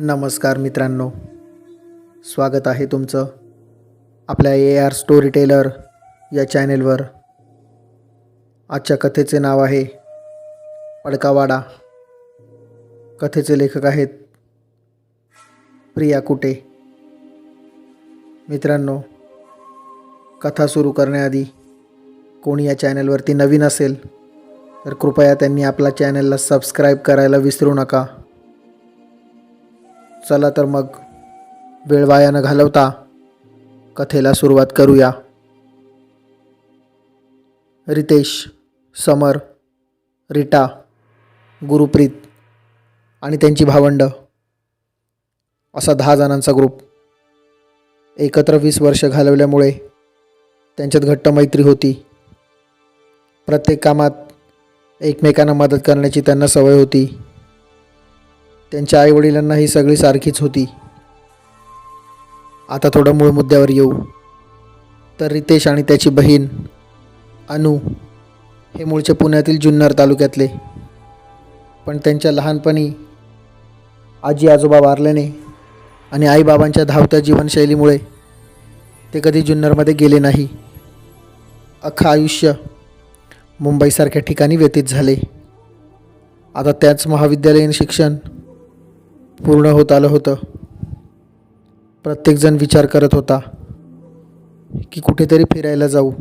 नमस्कार मित्रांनो, स्वागत आहे तुमचं आपल्या AR स्टोरी टेलर या चॅनेलवर। आजच्या कथेचे नाव आहे पडकावाडा। कथेचे लेखक आहेत प्रिया कुटे। मित्रांनो, कथा सुरू करण्याआधी कोणी या चॅनेलवरती नवीन असेल तर कृपया त्यांनी आपला चॅनलला सबस्क्राईब करायला विसरू नका। चला तर मग वेळ वाया न घालवता कथेला सुरुवात करूया। रितेश, समर, रीटा, गुरुप्रीत आणि त्यांची भावंड असा 10 जणांचा ग्रुप एकत्र 20 वर्ष घालवल्यामुळे त्यांच्यात घट्ट मैत्री होती। प्रत्येक कामात एकमेकांना मदत करण्याची त्यांना सवय होती। त्यांच्या आईवडिलांना ही सगळी सारखीच होती। आता थोडं मूळ मुद्द्यावर येऊ तर रितेश आणि त्याची बहीण अनु हे मूळचे पुण्यातील जुन्नर तालुक्यातले, पण त्यांच्या लहानपणी आजी आजोबा वारल्याने आणि आईबाबांच्या धावत्या जीवनशैलीमुळे ते कधी जुन्नरमध्ये गेले नाही। अख्खं आयुष्य मुंबईसारख्या ठिकाणी व्यतीत झाले। आता त्याच महाविद्यालयीन शिक्षण पूर्ण होत आलं होतं। प्रत्येकजण विचार करत होता की कुठेतरी फिरायला जाऊ,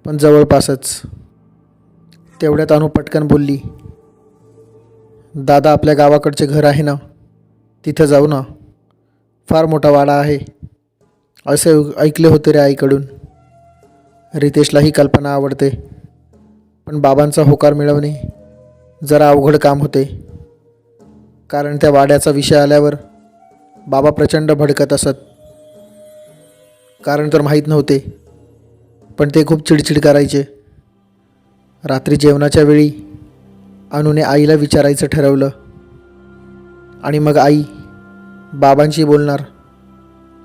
पण जवळपासच। तेवढ्यात अनु पटकन बोलली, दादा आपल्या गावाकडचे घर आहे ना, तिथं जाऊ ना, फार मोठा वाडा आहे असे ऐकले होते रे आईकडून। रितेशला ही कल्पना आवडते, पण बाबांचा होकार मिळवणे जरा अवघड काम होते, कारण त्या वाड्याचा विषय आल्यावर बाबा प्रचंड भडकत असत। कारण तर माहीत नव्हते, पण ते खूप चिडचिड करायचे। रात्री जेवणाच्या वेळी अनुने आईला विचारायचं ठरवलं आणि मग आई बाबांशी बोलणार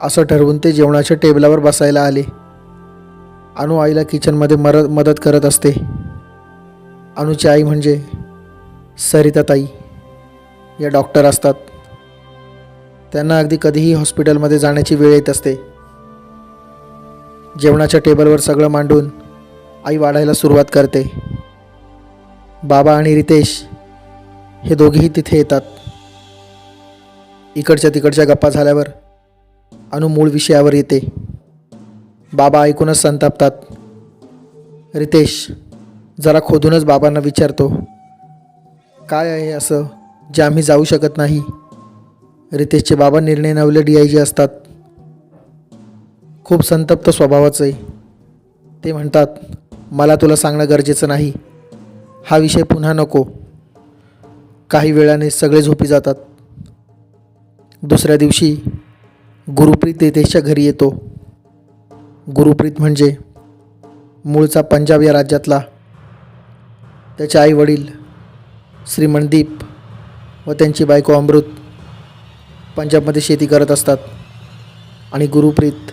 असं ठरवून ते जेवणाच्या टेबलावर बसायला आले। अनु आईला किचनमध्ये मदत करत असते। अनुची आई म्हणजे सरिताताई या डॉक्टर असतात। त्यांना अगदी कधीही हॉस्पिटलमध्ये जाण्याची वेळ येत असते। जेवणाच्या टेबलवर सगळं मांडून आई वाढायला सुरुवात करते। बाबा आणि रितेश हे दोघेही तिथे येतात। इकडच्या तिकडच्या गप्पा झाल्यावर अनु मूळ विषयावर येते। बाबा ऐकूनच संतापतात। रितेश जरा खोदूनच बाबांना विचारतो, काय आहे असं जे आम्ही जाऊ शकत नाही? रितेशचे बाबा निर्णय नवले DIG असतात, खूप संतप्त स्वभावाचे। ते म्हणतात, मला तुला सांगणं गरजेचं नाही, हा विषय पुन्हा नको। काही वेळाने सगळे झोपी जातात। दुसऱ्या दिवशी गुरुप्रीत रितेशच्या घरी येतो। गुरुप्रीत म्हणजे मूळचा पंजाब या राज्यातला। त्याचे आई वडील श्री मनदीप व त्यांची बायको अमृत पंजाबमध्ये शेती करत असतात आणि गुरुप्रीत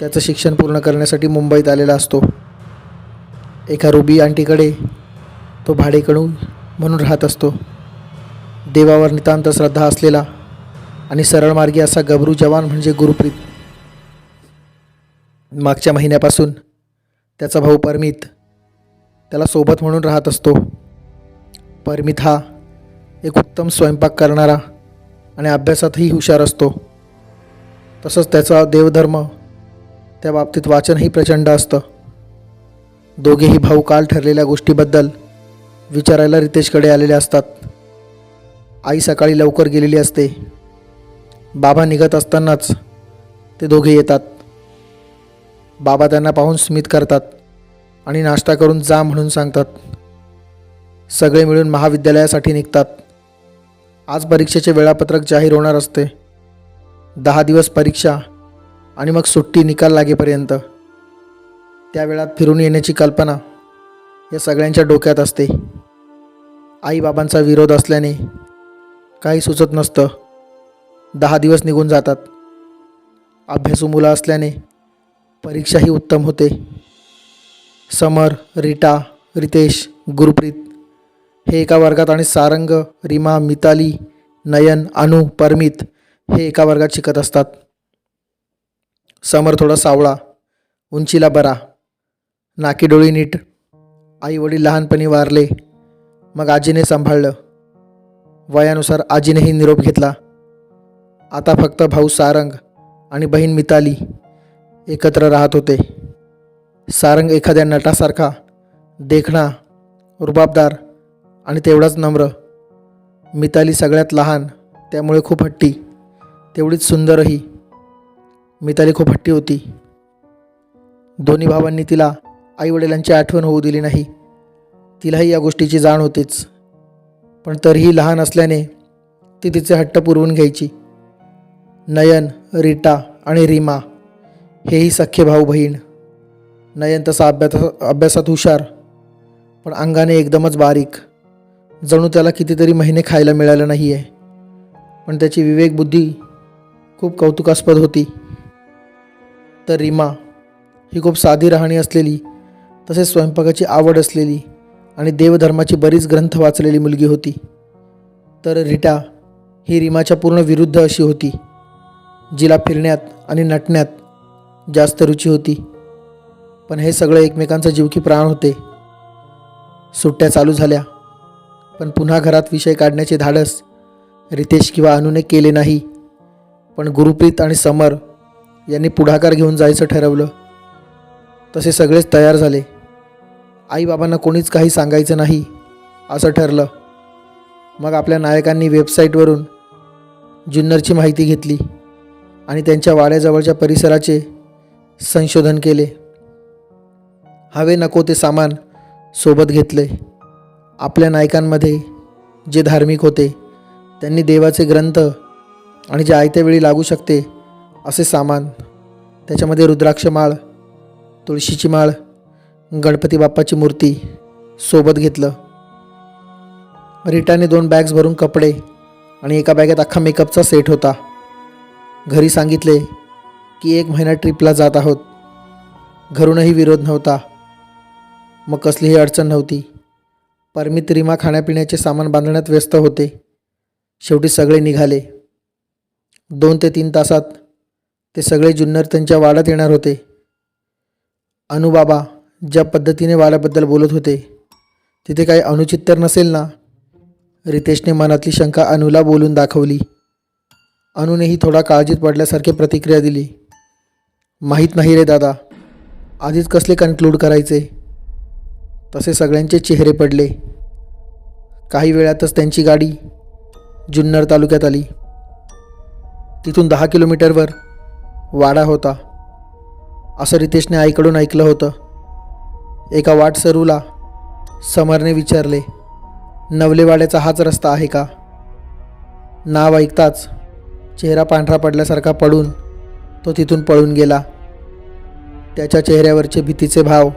त्याचं शिक्षण पूर्ण करण्यासाठी मुंबईत आलेला असतो। एका रुबी आंटीकडे तो भाडेकरू म्हणून राहत असतो। देवावर नितांत श्रद्धा असलेला आणि सरळमार्गी असा गबरू जवान म्हणजे गुरुप्रीत। मागच्या महिन्यापासून त्याचा भाऊ परमित त्याला सोबत म्हणून राहत असतो। परमित हा एक उत्तम स्वयंपाक करणारा आणि अभ्यासातही हुशार असतो। तसंच त्याचा देवधर्म, त्या बाबतीत वाचनही प्रचंड असतं। दोघेही भाऊ काल ठरलेल्या गोष्टीबद्दल विचारायला रितेशकडे आलेले असतात। आई सकाळी लवकर गेलेली असते। बाबा निघत असतानाच ते दोघे येतात। बाबा त्यांना पाहून स्मित करतात आणि नाश्ता करून जा म्हणून सांगतात। सगळे मिळून महाविद्यालयासाठी निघतात। आज परीक्षेचे वेळापत्रक जाहीर होणार असते। 10 दिवस परीक्षा आणि मग सुट्टी निकाल लागेपर्यंत। त्या वेळात फिरून येण्याची कल्पना या सगळ्यांच्या डोक्यात असते। आईबाबांचा विरोध असल्याने काही सुचत नसतं। 10 दिवस निघून जातात। अभ्यासू मुलं असल्याने परीक्षाही उत्तम होते। समर, रीटा, रितेश, गुरुप्रीत हे एका वर्गात आणि सारंग, रीमा, मिताली नयन, अनु, परमित हे एका वर्गात शिकत असतात. समर थोडा सावळा, उंचीला बरा, नाकी डोळी नीट. आई वडील लहानपणी वारले, मग आजीने सांभाळलं. वयानुसार आजीनेही निरोप घेतला. आता फक्त भाऊ सारंग आणि बहीण मिताली एकत्र राहत होते. सारंग एखाद्या नटासारखा, देखणा, रुबाबदार आणि तेवढाच नम्र. मिताली सगळ्यात लहान, त्यामुळे खूप हट्टी, तेवढीच सुंदरही. मिताली खूप हट्टी होती. दोन्ही भावांनी तिला आईवडिलांची आठवण होऊ दिली नाही. तिलाही या गोष्टीची जाण होतीच, पण तरीही लहान असल्याने ती तिचे हट्ट पुरवून घ्यायची. नयन, रीटा आणि रीमा हेही सख्खे भाऊ बहीण. नयन तसा अभ्यासात हुशार, पण अंगाने एकदमच बारीक. जणू त्याला कितीतरी महिने खायला मिळालं नाही आहे. पण त्याची विवेकबुद्धी खूप कौतुकास्पद होती. तर रीमा ही खूप साधी राहणी असलेली, तसेच स्वयंपाकाची आवड असलेली आणि देवधर्माची बरीच ग्रंथ वाचलेली मुलगी होती. तर रीटा ही रीमाच्या पूर्ण विरुद्ध अशी होती, जिला फिरण्यात आणि नटण्यात जास्त रुची होती. पण हे सगळं एकमेकांचा जीव की प्राण होते. सुट्ट्या चालू झाल्या, पण पुन्हा घरात विषय काढण्याचे धाडस रितेश किंवा अनुने केले नाही. पण गुरुप्रीत आणि समर यांनी पुढाकार घेऊन जायचं ठरवलं. तसे सगळेच तयार झाले. आईबाबांना कोणीच काही सांगायचं नाही असं ठरलं. मग आपल्या नायकांनी वेबसाईटवरून जुन्नरची माहिती घेतली आणि त्यांच्या वाड्याजवळच्या परिसराचे संशोधन केले. हवे नको ते सामान सोबत घेतले. आपल्या नायकांमध्ये जे धार्मिक होते त्यांनी देवाचे ग्रंथ आणि जे आयत्या वेळी लागू शकते असे सामान, त्याच्यामध्ये रुद्राक्ष माळ, तुळशीची माळ, गणपती बाप्पाची मूर्ती सोबत घेतलं. रीटाने 2 बॅग्स भरून कपडे आणि एका बॅगेत अख्खा मेकअपचा सेट होता. घरी सांगितले की 1 महिना ट्रिपला जात आहोत. घरूनही विरोध नव्हता. मग कसलीही अडचण नव्हती. परमित, रीमा खाण्यापिण्याचे सामान बांधण्यात व्यस्त होते. शेवटी सगळे निघाले. 2 ते 3 तासात ते सगळे जुन्नर त्यांच्या वाड्यात येणार होते. अनुबाबा ज्या पद्धतीने वाड्याबद्दल बोलत होते तिथे काही अनुचित तर नसेल ना? रितेशने मनातली शंका अनुला बोलून दाखवली. अनुनेही थोडा काळजीत पडल्यासारखी प्रतिक्रिया दिली. माहीत नाही रे दादा, आधीच कसले कन्क्लूड करायचे. तसे सगळ्यांचे चेहरे पडले. काही वेळातच त्यांची गाडी जुन्नर तालुक्यात आली. तिथून 10 किलोमीटरवर वाडा होता असं रितेशने आईकडून ऐकलं होतं. एका वाटसरूला समरने विचारले, नवलेवाड्याचा हाच रस्ता आहे का? नाव ऐकताच चेहरा पांढरा पडल्यासारखा पडून तो तिथून पळून गेला. त्याच्या चेहऱ्यावरचे भीतीचे भाव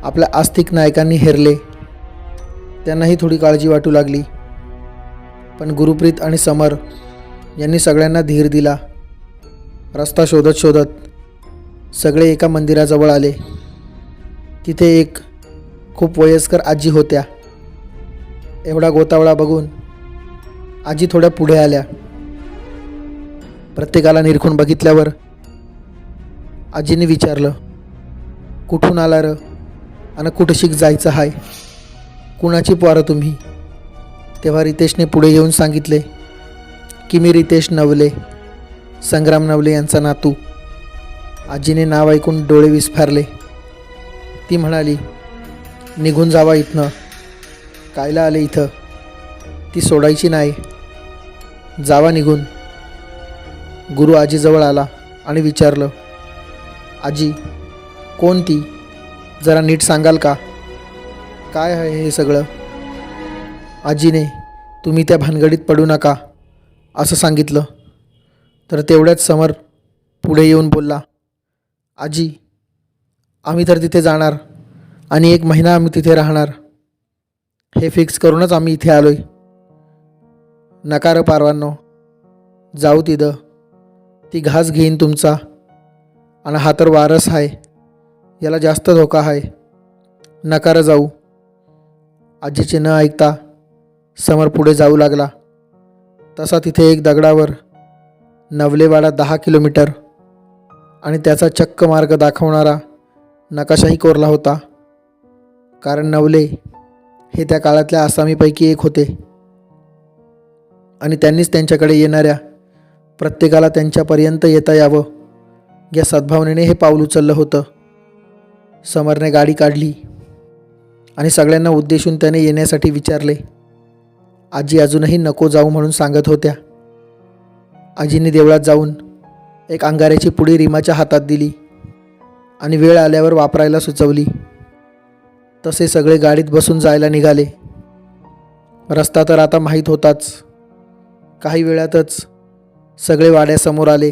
आपल्या आस्तिक नायकांनी हेरले. त्यांनाही थोडी काळजी वाटू लागली. पण गुरुप्रीत आणि समर यांनी सगळ्यांना धीर दिला. रस्ता शोधत शोधत सगळे एका मंदिराजवळ आले. तिथे एक खूप वयस्कर आजी होत्या. एवढा गोतावळा बघून आजी थोड्या पुढे आल्या. प्रत्येकाला निरखून बघितल्यावर आजीने विचारलं, कुठून आला र आणि कुठं शिक जायचं हाय? कुणाची पोरं तुम्ही? तेव्हा रितेशने पुढे येऊन सांगितले की मी रितेश नवले, संग्राम नवले यांचा नातू. आजीने नाव ऐकून डोळे विस्फारले. ती म्हणाली, निघून जावा इथनं. कायला आले इथं? ती सोडायची नाही, जावा निघून. गुरु आजीजवळ आला आणि विचारलं, आजी कोण ती? जरा नीट सांगाल का? काय आहे हे सगळं? आजीने तुम्ही त्या भानगडीत पडू नका असं सांगितलं. तर तेवढ्याच समर पुढे येऊन बोलला, आजी आम्ही तर तिथे जाणार आणि 1 महिना आम्ही तिथे राहणार. हे फिक्स करूनच आम्ही इथे आलोय. नकार पारवांनो, जाऊ तिथं. ती घास घेईन तुमचा आणि हा तर वारस आहे, याला जास्त धोका आहे. नकार जाऊ. आजीचे न ऐकता समर पुढे जाऊ लागला. तसा तिथे एक दगडावर नवलेवाडा 10 किलोमीटर आणि त्याचा चक्क मार्ग दाखवणारा नकाशाही कोरला होता. कारण नवले हे त्या काळातल्या आसामीपैकी एक होते आणि त्यांनीच त्यांच्याकडे येणाऱ्या प्रत्येकाला त्यांच्यापर्यंत येता यावं या सद्भावनेने हे पाऊल उचललं होतं. समरने गाडी काढली आणि सगळ्यांना उद्देशून त्याने येण्यासाठी विचारले. आजी अजूनही नको जाऊ म्हणून सांगत होत्या. आजीने देवळात जाऊन एक अंगाऱ्याची पुडी रीमाच्या हातात दिली आणि वेळ आल्यावर वापरायला सुचवली. तसे सगळे गाडीत बसून जायला निघाले. रस्ता तर आता माहीत होताच. काही वेळातच सगळे वाड्यासमोर आले.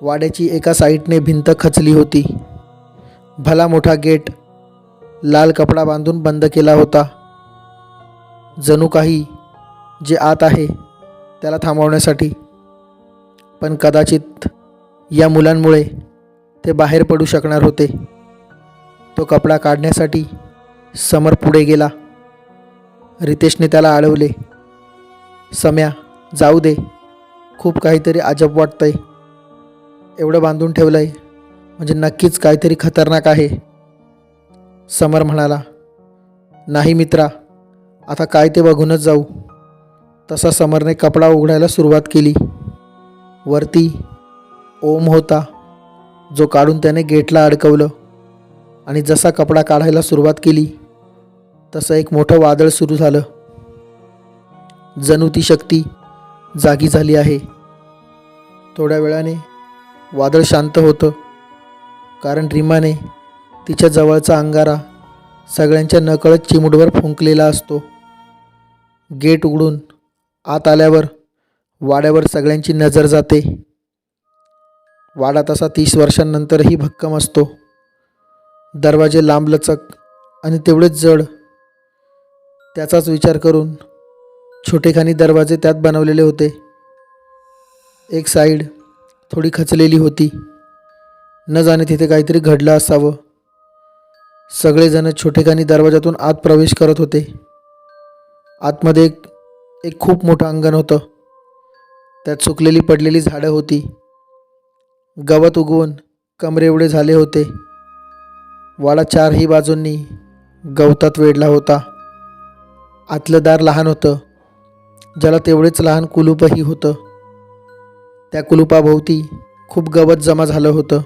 वाड्याची एका साईडने भिंत खचली होती. भला मोठा गेट लाल कपडा बांधून बंद केला होता. जणू काही जे आत आहे त्याला थांबवण्यासाठी. पण कदाचित या मुलांमुळे ते बाहेर पडू शकणार होते. तो कपडा काढण्यासाठी समर पुढे गेला. रितेशने त्याला अडवले. सम्या, जाऊ दे, खूप काहीतरी अजब वाटतंय. एवढं बांधून ठेवलंय म्हणजे नक्कीच काहीतरी खतरनाक आहे. समर म्हणाला. नाही मित्रा, आता काय ते बघूनच जाऊ. तसा समरने कपडा उघडायला सुरुवात केली. वरती ओम होता, जो काढून त्याने गेटला अडकवलं आणि जसा कपडा काढायला सुरुवात केली तसं एक मोठं वादळ सुरू झालं. जणू ती शक्ती जागी झाली आहे. थोड्या वेळाने वादळ शांत होतं, कारण रीमाने तिच्या जवळचा अंगारा सगळ्यांच्या नकळत चिमूटभर फुंकलेला असतो. गेट उघडून आत आल्यावर वाड्यावर सगळ्यांची नजर जाते. वाडा तसा 30 वर्षांनंतरही भक्कम असतो. दरवाजे लांबलचक आणि तेवढेच जड. त्याचाच विचार करून छोटेखानी दरवाजे त्यात बनवलेले होते. एक साईड थोडी खचलेली होती. न जाणे तिथे काहीतरी घडलं असावं. सगळेजण छोटेखानी दरवाजातून आत प्रवेश करत होते. आतमध्ये एक खूप मोठं अंगण होतं. त्यात सुकलेली पडलेली झाडं होती. गवत उगवून कमरेएवढे झाले होते. वाडा चारही बाजूंनी गवतात वेढला होता. आतलं दार लहान होतं, ज्याला तेवढेच लहान कुलूपही होतं. त्या कुलूपाभोवती खूप गवत जमा झालं होतं.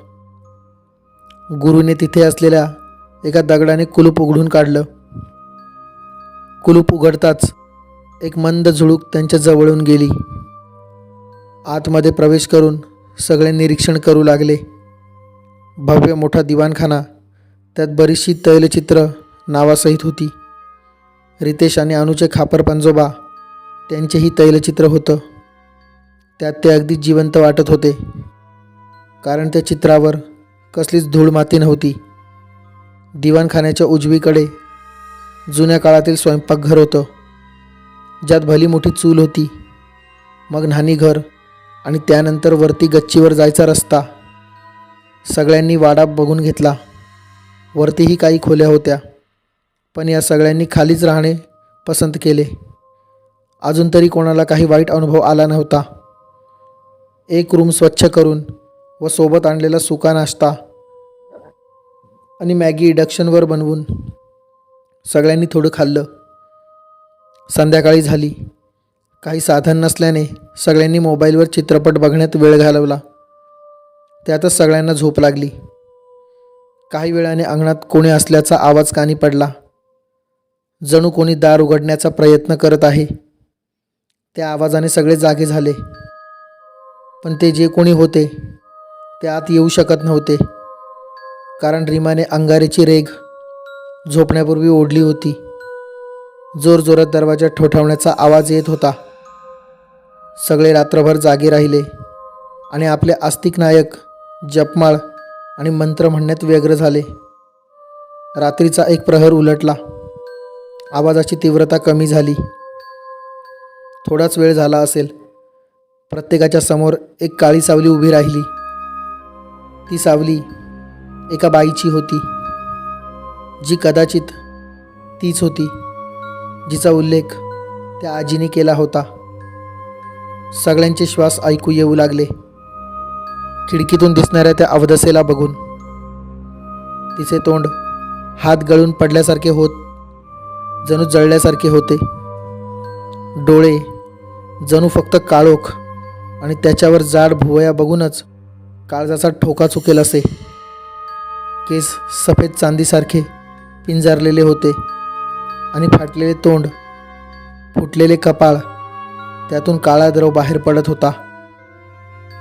गुरुने तिथे असलेल्या एका दगडाने कुलूप उघडून काढलं. कुलूप उघडताच एक मंद झुळूक त्यांच्या जवळून गेली. आतमध्ये प्रवेश करून सगळे निरीक्षण करू लागले. भव्य मोठा दिवाणखाना, त्यात बरीचशी तैलचित्र नावासहित होती. रितेश आणि अनुचे खापर पंजोबा त्यांचेही तैलचित्र होतं. त्यात ते अगदी जिवंत वाटत होते, कारण त्या चित्रावर कसलीच धूळ माती नव्हती. दिवाणखान्याच्या उजवीकडे जुन्या काळातील स्वयंपाकघर होतं, ज्यात भली मोठी चूल होती. मग न्हाणीघर आणि त्यानंतर वरती गच्चीवर जायचा रस्ता. सगळ्यांनी वाडा बघून घेतला. वरतीही काही खोल्या होत्या, पण या सगळ्यांनी खालीच राहणे पसंत केले. अजून तरी कोणाला काही वाईट अनुभव आला नव्हता. एक रूम स्वच्छ करून व सोबत आणलेला सुका नाश्ता आणि मॅगी इंडक्शनवर बनवून सगळ्यांनी थोडं खाल्लं. संध्याकाळी झाली. काही साधन नसल्याने सगळ्यांनी मोबाईलवर चित्रपट बघण्यात वेळ घालवला. त्यातच सगळ्यांना झोप लागली. काही वेळाने अंगणात कोणी असल्याचा आवाज कानी पडला. जणू कोणी दार उघडण्याचा प्रयत्न करत आहे. त्या आवाजाने सगळे जागे झाले. पण ते जे कोणी होते ते आत येऊ शकत नव्हते, कारण रीमाने अंगारीची रेघ झोपण्यापूर्वी ओढली होती. जोरजोरात दरवाजा ठोठावण्याचा आवाज येत होता. सगळे रात्रभर जागे राहिले आणि आपले आस्तिक नायक जपमाळ आणि मंत्र म्हणण्यात व्यग्र झाले. रात्रीचा एक प्रहर उलटला. आवाजाची तीव्रता कमी झाली. थोडाच वेळ झाला असेल. प्रत्येकाच्या समोर एक काळी सावली उभी राहिली. ती सावली एका बाईची होती, जी कदाचित तीच होती जिचा उल्लेख त्या आजीने केला होता. सगळ्यांचे श्वास ऐकू येऊ लागले. खिडकीतून दिसणाऱ्या त्या अवदसेला बघून तिचे तोंड हात गळून पडल्यासारखे होत, जणू जळल्यासारखे होते. डोळे जणू फक्त काळोख आणि त्याच्यावर जाड भुवया बघूनच काळजाचा ठोका चुकेल असे. केस सफेद चांदीसारखे पिंजारलेले होते आणि फाटलेले तोंड, फुटलेले कपाळ, त्यातून काळा द्रव बाहेर पडत होता.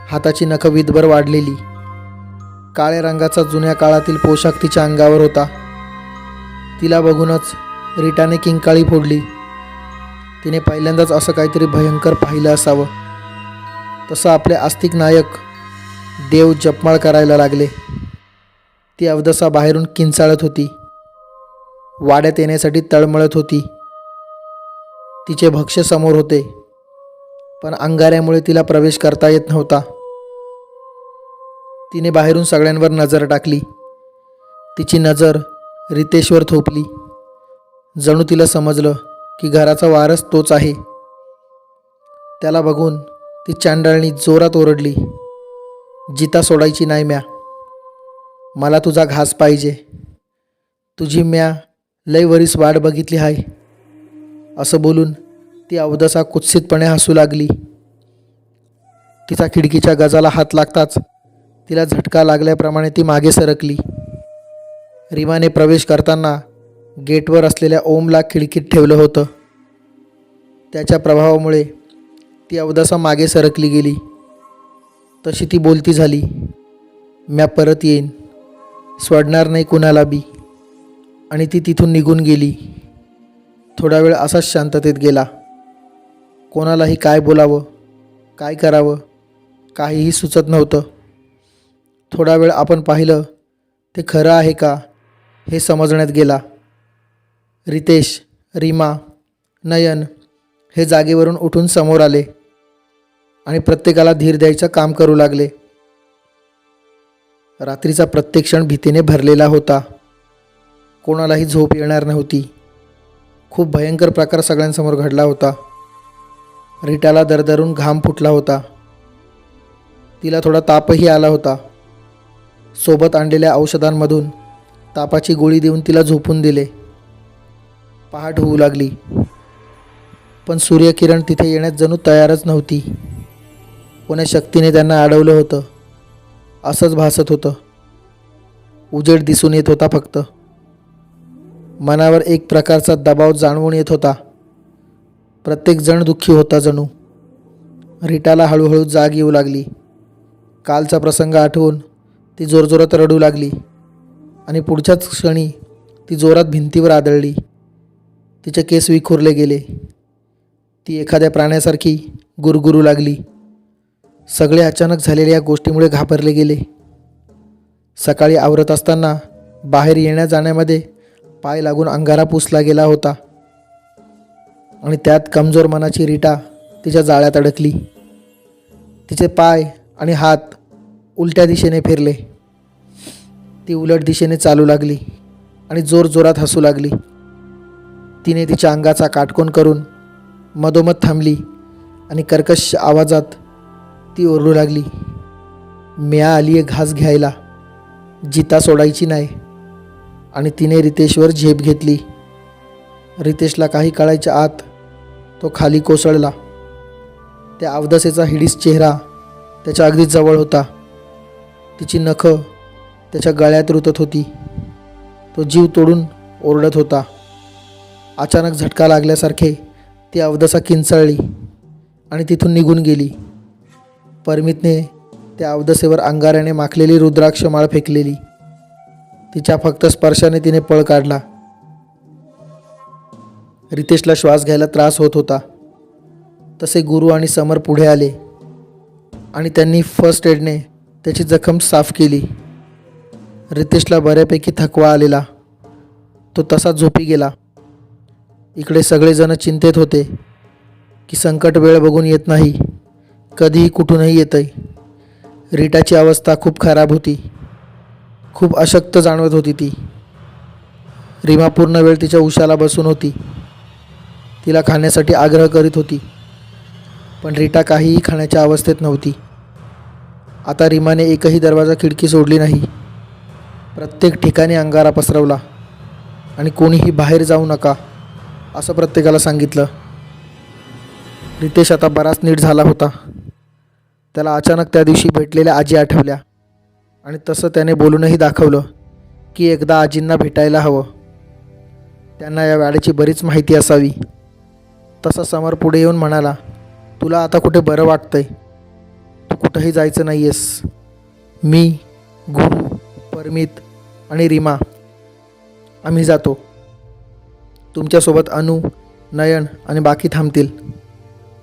हाताची नखं विदभर वाढलेली. काळ्या रंगाचा जुन्या काळातील पोशाख तिच्या अंगावर होता. तिला बघूनच रीटाने किंकाळी फोडली. तिने पहिल्यांदाच असं काहीतरी भयंकर पाहिलं असावं. तसं आपले आस्तिक नायक देव जपमाळ करायला लागले. ती अवदसा बाहेरून किंचाळत होती. वाड्यात येण्यासाठी तळमळत होती. तिचे भक्ष्य समोर होते, पण अंगाऱ्यामुळे तिला प्रवेश करता येत नव्हता. तिने बाहेरून सगळ्यांवर नजर टाकली. तिची नजर रितेशवर थोपली. जणू तिला समजलं की घराचा वारस तोच आहे. त्याला बघून ती चांडाळणी जोरात ओरडली, जिता सोडायची नाही म्या. मला तुझा घास पाहिजे. तुझी म्या लय वरीस वाट बघितली आहे. असं बोलून ती अवदसा कुत्सितपणे हसू लागली. तिचा खिडकीच्या गजाला हात लागताच तिला झटका लागल्याप्रमाणे ती मागे सरकली. रीमाने प्रवेश करताना गेटवर असलेल्या ओमला खिडकीत ठेवलं होतं. त्याच्या प्रभावामुळे ती अवदसा मागे सरकली गेली. तशी ती बोलती झाली, म्या परत येईन, सोडणार नाही कुणाला बी. आणि ती तिथून निघून गेली. थोडा वेळ असाच शांततेत गेला. कोणालाही काय बोलावं, काय करावं, काहीही सुचत नव्हतं. थोडा वेळ आपण पाहिलं ते खरं आहे का हे समजण्यात गेला. रितेश, रीमा, नयन हे जागेवरून उठून समोर आले आणि प्रत्येकाला धीर द्यायचं काम करू लागले. रात्रीचा प्रत्येक क्षण भीतीने भरलेला होता. कोणालाही झोप येणार नव्हती. खूप भयंकर प्रकार सगळ्यांसमोर घडला होता. रीटाला दरदरून घाम फुटला होता. तिला थोडा तापही आला होता. सोबत आणलेल्या औषधांमधून तापाची गोळी देऊन तिला झोपून दिले. पहाट होऊ लागली, पण सूर्यकिरण तिथे येण्यास जणू तयारच नव्हती. कोण्या शक्तीने त्यांना अडवलं होतं असंच भासत होतं. उजेड दिसून येत होता फक्त. मनावर एक प्रकारचा दबाव जाणवून येत होता. प्रत्येक जण दुःखी होता जणू. रीटाला हळूहळू जाग येऊ लागली. कालचा प्रसंग आठवून ती जोरजोरात रडू लागली आणि पुढच्याच क्षणी ती जोरात भिंतीवर आदळली. तिचे केस विखुरले गेले. ती एखाद्या प्राण्यासारखी गुरगुरू लागली. सगळे अचानक झालेल्या या गोष्टीमुळे घाबरले गेले. सकाळी आवरत असताना बाहेर येण्या जाण्यामध्ये पाय लागून अंगारा पुसला गेला होता आणि त्यात कमजोर मनाची रीटा तिच्या जाळ्यात अडकली. तिचे पाय आणि हात उलट्या दिशेने फिरले. ती उलट दिशेने चालू लागली आणि जोरजोरात हसू लागली. तिने तिच्या अंगाचा काटकोन करून मधोमध थांबली आणि कर्कश आवाजात ती ओरडू लागली, म्या आली आहे घास घ्यायला, जिता सोडायची नाही. आणि तिने रितेशवर झेप घेतली. रितेशला काही काळाच्या आत तो खाली कोसळला. त्या अवदसेचा हिडीस चेहरा त्याच्या अगदी जवळ होता. तिची नखं त्याच्या गळ्यात रुतत होती. तो जीव तोडून ओरडत होता. अचानक झटका लागल्यासारखे ती अवदसा किंचाळली आणि तिथून निघून गेली. परमितने त्या अवदसेवर अंगाऱ्याने माखलेली रुद्राक्ष माळ फेकलेली. तिच्या फक्त स्पर्शाने तिने पळ काढला. रितेशला श्वास घ्यायला त्रास होत होता. तसे गुरु आणि समर पुढे आले आणि त्यांनी फर्स्ट एडने त्याची जखम साफ केली. रितेशला बऱ्यापैकी थकवा आलेला. तो तसा झोपी गेला. इकडे सगळेजण चिंतेत होते की संकट वेळ बघून येत नाही, कधीही कुठूनही येतंय. रीटाची अवस्था खूप खराब होती. खूप अशक्त जाणवत होती ती. रीमा पूर्ण वेळ तिच्या उशाला बसून होती. तिला खाण्यासाठी आग्रह करीत होती. पण रीटा काहीही खाण्याच्या अवस्थेत नव्हती. आता रीमाने एकही दरवाजा खिडकी सोडली नाही. प्रत्येक ठिकाणी अंगारा पसरवला आणि कोणीही बाहेर जाऊ नका असं प्रत्येकाला सांगितलं. रितेश आता बराच नीट झाला होता. त्याला अचानक त्या दिवशी भेटलेल्या आजी आठवल्या आणि तसं त्याने बोलूनही दाखवलं की एकदा आजींना भेटायला हवं. त्यांना या वाड्याची बरीच माहिती असावी. तसा समर पुढे येऊन म्हणाला, तुला आता कुठे बरं वाटतंय? तू कुठंही जायचं नाही आहेस. मी, गुरु, परमित आणि रीमा आम्ही जातो. तुमच्यासोबत अनु, नयन आणि बाकी थांबतील.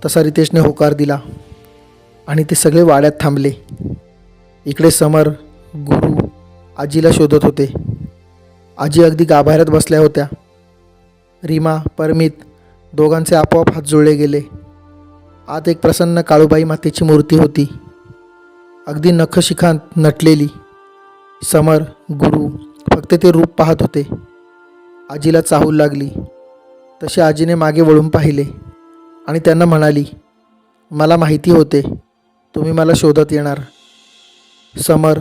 तसा रितेशने होकार दिला आणि ते सगळे वाड्यात थांबले. इकडे समर, गुरु आजीला शोधत होते. आजी अगदी गाभाऱ्यात बसल्या होत्या. रीमा, परमित दोघांचे आपोआप हात जोडले गेले. आत एक प्रसन्न काळूबाई मातेची मूर्ती होती, अगदी नखशिखांत नटलेली. समर, गुरु फक्त ते रूप पाहत होते. आजीला चाहूल लागली. तशी आजीने मागे वळून पाहिले आणि त्यांना म्हणाली, मला माहिती होते तुम्ही मला शोधत येणार. समर,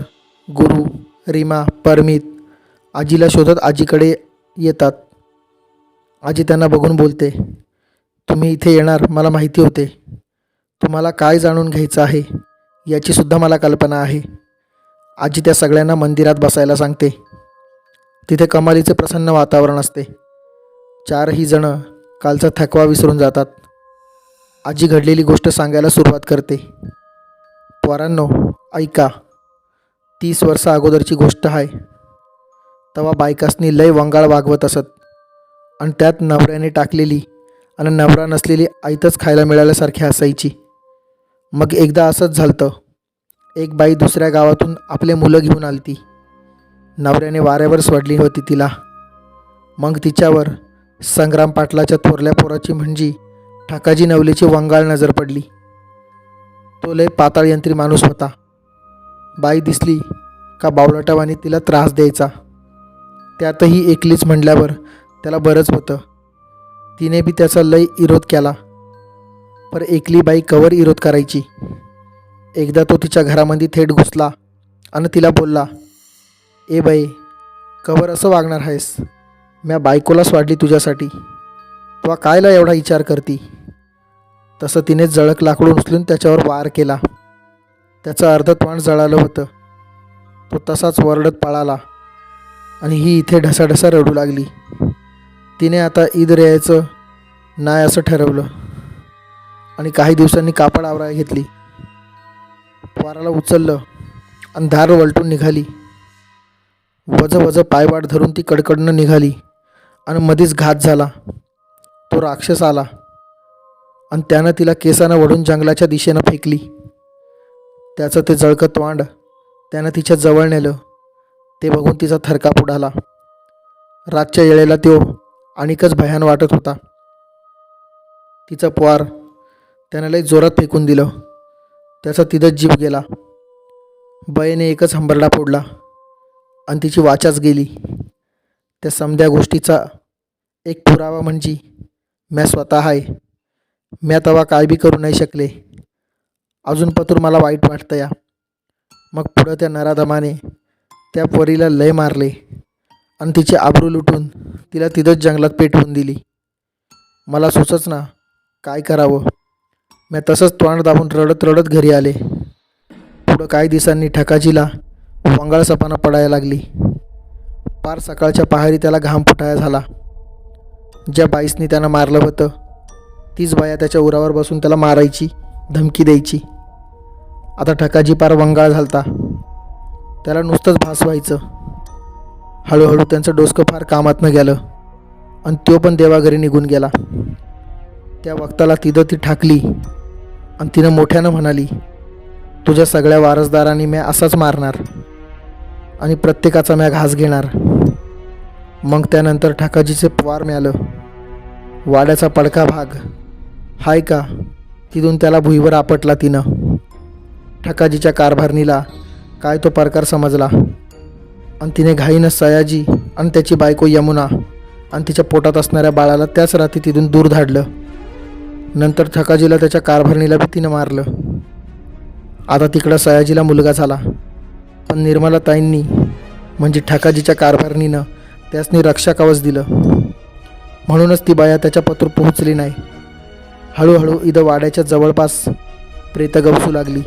गुरु, रीमा, परमित आजीला शोधत आजीकडे येतात. आजी त्यांना बघून बोलते, तुम्ही इथे येणार मला माहिती होते. तुम्हाला काय जाणून घ्यायचं आहे याचीसुद्धा मला कल्पना आहे. आजी त्या सगळ्यांना मंदिरात बसायला सांगते. तिथे कमालीचे प्रसन्न वातावरण असते. चारही जणं कालचा थकवा विसरून जातात. आजी घडलेली गोष्ट सांगायला सुरुवात करते. पोरांनो ऐका, 30 वर्षा अगोदरची गोष्ट आहे. तेव्हा बायकासनी लय वंगाळ वागवत असत आणि त्यात नवऱ्याने टाकलेली आणि नवरा नसलेली आयतच खायला मिळाल्यासारखी असायची. मग एकदा असंच झालतं. एक बाई दुसऱ्या गावातून आपले मुलं घेऊन आलती. नवऱ्याने वाऱ्यावर सोडली होती तिला. मग तिच्यावर संग्राम पाटलाच्या थोरल्या पोराची म्हणजे ठाकाजी नवलेची वंगाळ नजर पडली. तो लय पाताळयंत्री माणूस होता. बाई दिसली का बावळटावाने तिला त्रास द्यायचा. त्यातही एकलीच म्हणल्यावर त्याला बरंच होतं. तिने बी त्याचा लय विरोध केला. पर एकली बाई कवर विरोध करायची. एकदा तो तिच्या घरामध्ये थेट घुसला आणि तिला बोलला, ए बाई कवर असं वागणार आहेस? म्या बायकोलाच वाढली तुझ्यासाठी, तो कायला एवढा विचार करती? तसं तिने जळक लाकडून उचलून त्याच्यावर वार केला. त्याचं अर्ध तोंड जळालं होतं. तो तसाच वरडत पळाला आणि ही इथे ढसाढसा रडू लागली. तिने आता ईद यायचं नाही असं ठरवलं आणि काही दिवसांनी कापड आवरायला घेतली. पोराला उचललं आणि धार वलटून निघाली. वज पायवाट धरून ती कडकडनं निघाली आणि मध्येच घात झाला. तो राक्षस आला आणि त्यानं तिला केसानं वढून जंगलाच्या दिशेनं फेकली. त्याचं ते जळकं तोंड त्यानं तिच्या जवळ नेलं. ते बघून तिचा थरकाप उडाला. रातच्या वेळेला तो आणिकच भयान वाटत होता. तिचं पोर त्यानं लय जोरात फेकून दिलं. त्याचा तिथंच जीव गेला. बयेने एकच हंबरडा फोडला आणि तिची वाचाच गेली. त्या समध्या गोष्टीचा एक पुरावा म्हणजे म्या स्वतः आहे. म्या तवा काय बी करू नाही शकले. अजून पतूर मला वाईट वाटतं या. मग पुढं त्या नराधमाने त्या पोरीला लय मारले आणि तिची आबरू लुटून तिला तिथंच जंगलात पेटवून दिली. मला सुचच ना काय करावं. मी तसंच तोंड दाबून रडत रडत घरी आले. पुढं काही दिवसांनी ठकाजीला वंगाळ सपाना पडायला लागली. पार सकाळच्या पहारी त्याला घाम फुटाया झाला. ज्या बाईसनी त्यानं मारलं होतं तीच बाया त्याच्या उरावर बसून त्याला मारायची धमकी द्यायची. आता ठकाजी पार वंगाळ झालता. त्याला नुसतंच भास व्हायचं. हळूहळू त्यांचं डोसकं फार कामातनं गेलं आणि तो पण देवाघरी निघून गेला. त्या वक्ताला तिथं ती ठाकली आणि तिनं मोठ्यानं म्हणाली, तुझ्या सगळ्या वारसदारांनी म्या असाच मारणार आणि प्रत्येकाचा म्या घास घेणार. मग त्यानंतर ठाकाजीचे पवार मिळालं. वाड्याचा पडका भाग हाय का तिथून त्याला भुईवर आपटला तिनं. ठकाजीच्या कारभारणीला काय तो प्रकार समजला आणि तिने घाईनं सयाजी आणि त्याची बायको यमुना आणि तिच्या पोटात असणाऱ्या बाळाला त्याच रात्री तिथून दूर धाडलं. नंतर ठकाजीला त्याच्या कारभारणीला भीतीनं मारलं. आता तिकडं सयाजीला मुलगा झाला, पण निर्मलाताईंनी म्हणजे ठकाजीच्या कारभारणीनं त्यासनी रक्षा कवच दिलं. म्हणूनच ती बाया त्याच्या पत्र पोहोचली नाही. हळूहळू इथं वाड्याच्या जवळपास प्रेतं गवसू लागली.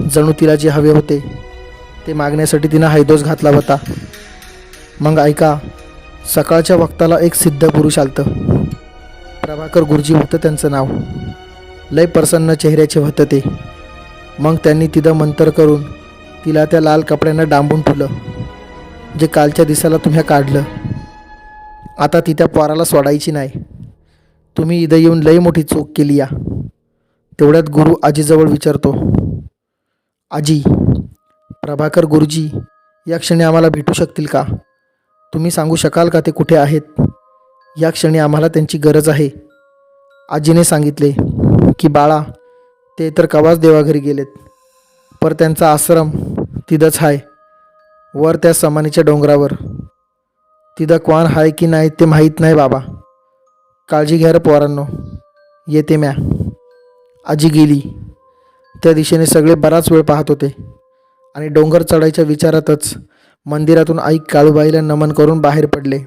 जणू तिला जे हवे होते ते मागण्यासाठी तिनं हैदोस घातला होता. मग ऐका, सकाळच्या वक्ताला एक सिद्ध पुरुष आलतं. प्रभाकर गुरुजी होतं त्यांचं नाव. लय प्रसन्न चेहऱ्याचे होतं ते. मग त्यांनी तिथं मंतर करून तिला त्या लाल कपड्यानं डांबून ठेवलं, जे कालच्या दिसाला तुम्ही काढलं. आता ती त्या पोराला सोडायची नाही. तुम्ही इथं येऊन लय मोठी चूक केली या. तेवढ्यात गुरु आजीजवळ विचारतो, आजी, प्रभाकर गुरुजी या क्षणी आम्हाला भेटू शकतील का? तुम्ही सांगू शकाल का ते कुठे आहेत? या क्षणी आम्हाला त्यांची गरज आहे. आजीने सांगितले की बाळा, ते तर कवाच देवाघरी गेलेत, पर त्यांचा आश्रम तिथंच आहे, वर त्या समानीच्या डोंगरावर. तिथं कोण आहे की नाही ते माहीत नाही बाबा. काळजी घ्या रे पोरांनो, येते म्या. आजी गेली. त्या दिशेने सगळे बराच वेळ पाहत होते आणि डोंगर चढायच्या विचारातच मंदिरातून आई काळूबाईला नमन करून बाहेर पडले.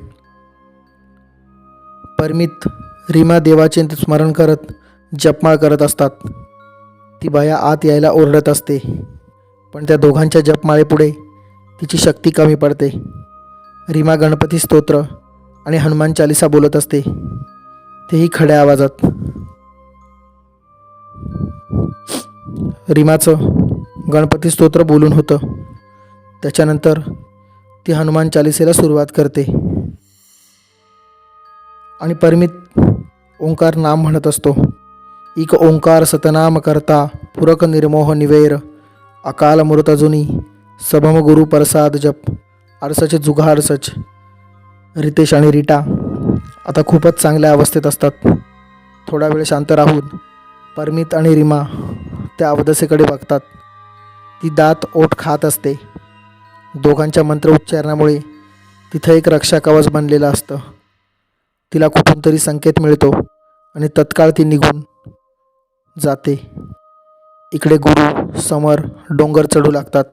परमित, रीमा देवाचे स्मरण करत जपमाळ करत असतात. ती बाया आत यायला ओरडत असते, पण त्या दोघांच्या जपमाळेपुढे तिची शक्ती कमी पडते. रीमा गणपती स्तोत्र आणि हनुमान चालिसा बोलत असते, तेही खड्या आवाजात. रीमाचं गणपती स्तोत्र बोलून होतं. त्याच्यानंतर ती हनुमान चालिसेला सुरुवात करते आणि परमित ओंकार नाम म्हणत असतो. इक ओंकार सतनाम करता पुरक निर्मोह निवेर अकाल मूर्तजुनी सबम गुरु प्रसाद जप. आडसच जुगा आडसच. रितेश आणि रीटा आता खूपच चांगल्या अवस्थेत असतात. थोडा वेळ शांत राहून परमित आणि रीमा त्या अवदसेकडे बघतात. ती दात ओठ खात असते. दोघांच्या मंत्र उच्चारणामुळे तिथं एक रक्षा कवच बनलेलं असतं. तिला कुठून तरी संकेत मिळतो आणि तत्काळ ती निघून जाते. इकडे गुरु समर डोंगर चढू लागतात.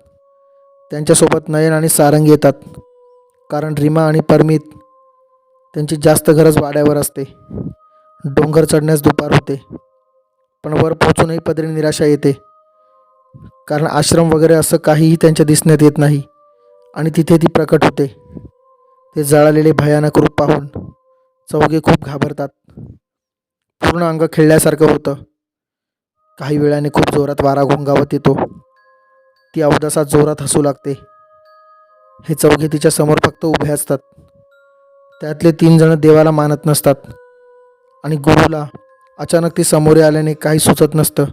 त्यांच्यासोबत नयन आणि सारंग येतात, कारण रीमा आणि परमित त्यांची जास्त गरज वाड्यावर असते. डोंगर चढण्यास दुपार होते, पण वर पोहोचूनही पदरी निराशा येते, कारण आश्रम वगैरे असं काहीही त्यांच्या दिसण्यात येत नाही. आणि तिथे ती प्रकट होते. ते जळालेले भयानक रूप पाहून चौघे खूप घाबरतात. पूर्ण अंग खिळल्यासारखं होतं. काही वेळाने खूप जोरात वारा घोंगावत येतो. ती अवदसा जोरात हसू लागते. हे चौघे तिच्या समोर फक्त उभे असतात. त्यातले 3 जण देवाला मानत नसतात आणि गुरुला अचानक ती समोर आल्याने काही सुचत नसतं.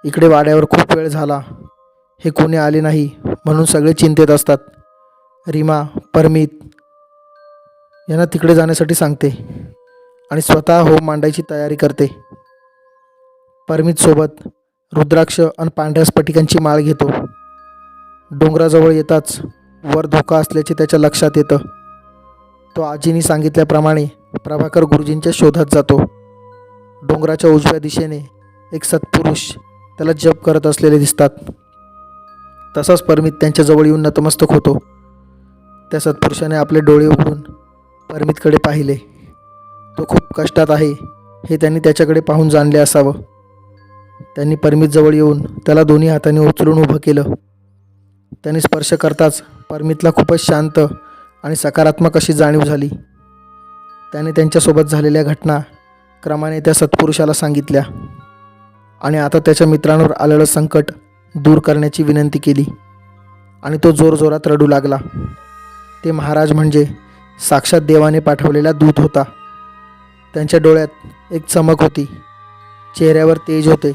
इकडे वाड्यावर खूप वेळ झाला, हे कोणी आले नाही म्हणून सगळे चिंतेत असतात. रीमा परमित यांना तिकडे जाण्यासाठी सांगते आणि स्वतः होम मांडायची तयारी करते. परमित सोबत रुद्राक्ष आणि पांढऱ्या स्फटिकांची माळ घेतो. डोंगराजवळ येताच वर धोका असल्याचे त्याच्या लक्षात येतं. तो आजीने सांगितल्याप्रमाणे प्रभाकर गुरुजींच्या शोधात जातो. डोंगराच्या उजव्या दिशेने एक सत्पुरुष त्याला जप करत असलेले दिसतात. तसाच परमित त्यांच्याजवळ येऊन नतमस्तक होतो. त्या सत्पुरुषाने आपले डोळे उघडून परमितकडे पाहिले. तो खूप कष्टात आहे हे त्यांनी त्याच्याकडे पाहून जाणले असावं. त्यांनी परमितजवळ येऊन त्याला दोन्ही हातांनी उचलून उभं केलं. त्यांनी स्पर्श करताच परमितला खूपच शांत आणि सकारात्मक अशी जाणीव झाली. त्याने त्यांच्यासोबत झालेल्या घटना क्रमाने त्या सत्पुरुषाला सांगितल्या आणि आता त्याच्या मित्रांवर आलेलं संकट दूर करण्याची विनंती केली आणि तो जोरजोरात रडू लागला. ते महाराज म्हणजे साक्षात देवाने पाठवलेला दूत होता. त्यांच्या डोळ्यात एक चमक होती, चेहऱ्यावर तेज होते,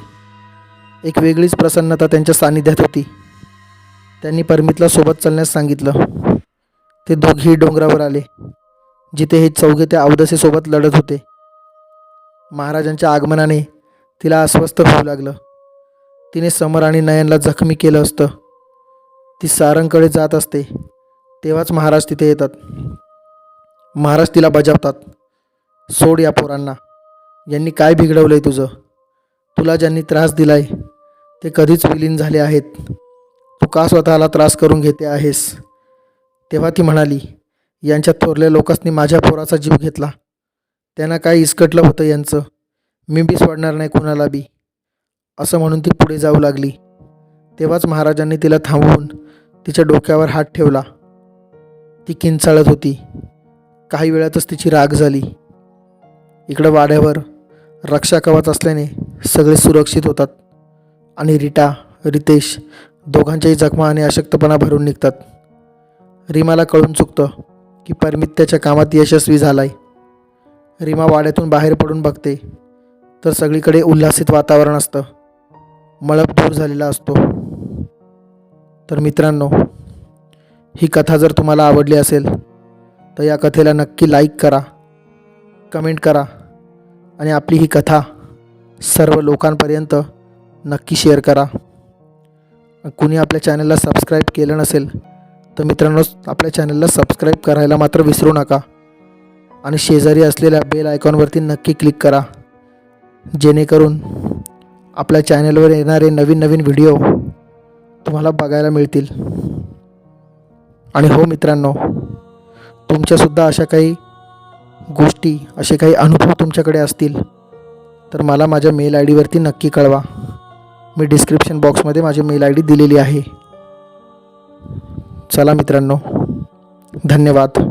एक वेगळीच प्रसन्नता त्यांच्या सानिध्यात होती. त्यांनी परमितला सोबत चालण्यास सांगितलं. ते दोघेही डोंगरावर आले, जिथे हे चौघे त्या अवदसेसोबत लढत होते. महाराजांच्या आगमनाने तिला अस्वस्थ होऊ लागलं. तिने समर आणि नयनला जखमी केलं असतं. ती सारंगकडे जात असते तेव्हाच महाराज तिथे येतात. महाराज तिला बजावतात, सोड या पोरांना, यांनी काय बिघडवलं आहे तुझं? तुला ज्यांनी त्रास दिलाय ते कधीच विलीन झाले आहेत. तू का स्वतःला त्रास करून घेते आहेस? तेव्हा ती म्हणाली, यांच्या थोरल्या लोकांनी माझ्या पोराचा जीव घेतला. त्यांना काय इसकटलं होतं यांचं. मी बी सोडणार नाही कुणाला बी, असं म्हणून ती पुढे जाऊ लागली. तेव्हाच महाराजांनी तिला थांबवून तिच्या डोक्यावर हात ठेवला. ती किंचाळत होती. काही वेळातच तिची राग झाली. इकडं वाड्यावर रक्षा कवच असल्याने सगळे सुरक्षित होतात आणि रीटा, रितेश दोघांच्याही जखमा आणि अशक्तपणा भरून निघतात. रीमाला कळून चुकतं की परमित त्याच्या कामात यशस्वी झालाय. रीमा वाड्यातून बाहेर पडून बघते तर सगळीकडे उल्हासित वातावरण असतं. मळप दूर झालेला असतो. तर मित्रांनो, ही कथा जर तुम्हाला आवडली असेल तर या कथेला नक्की लाईक करा, कमेंट करा आणि आपली ही कथा सर्व लोकांपर्यंत नक्की शेअर करा. कुणी आपल्या चॅनलला सबस्क्राईब केलं नसेल तर मित्रांनो, आपल्या चॅनलला सबस्क्राईब करायला मात्र विसरू नका आणि शेजारी असलेल्या बेल आयकॉनवरती नक्की क्लिक करा, जेणेकरून आपल्या चॅनलवर येणारे नवीन नवीन व्हिडिओ तुम्हाला बघायला मिळतील. आणि हो मित्रांनो, तुमच्यासुद्धा अशा काही गोष्टी, असे काही अनुभव तुमच्याकडे असतील तर मला माझ्या मेल आय डीवरती नक्की कळवा. मी डिस्क्रिप्शन बॉक्समध्ये माझी मेल आय डी दिलेली आहे. चला मित्रांनो, धन्यवाद.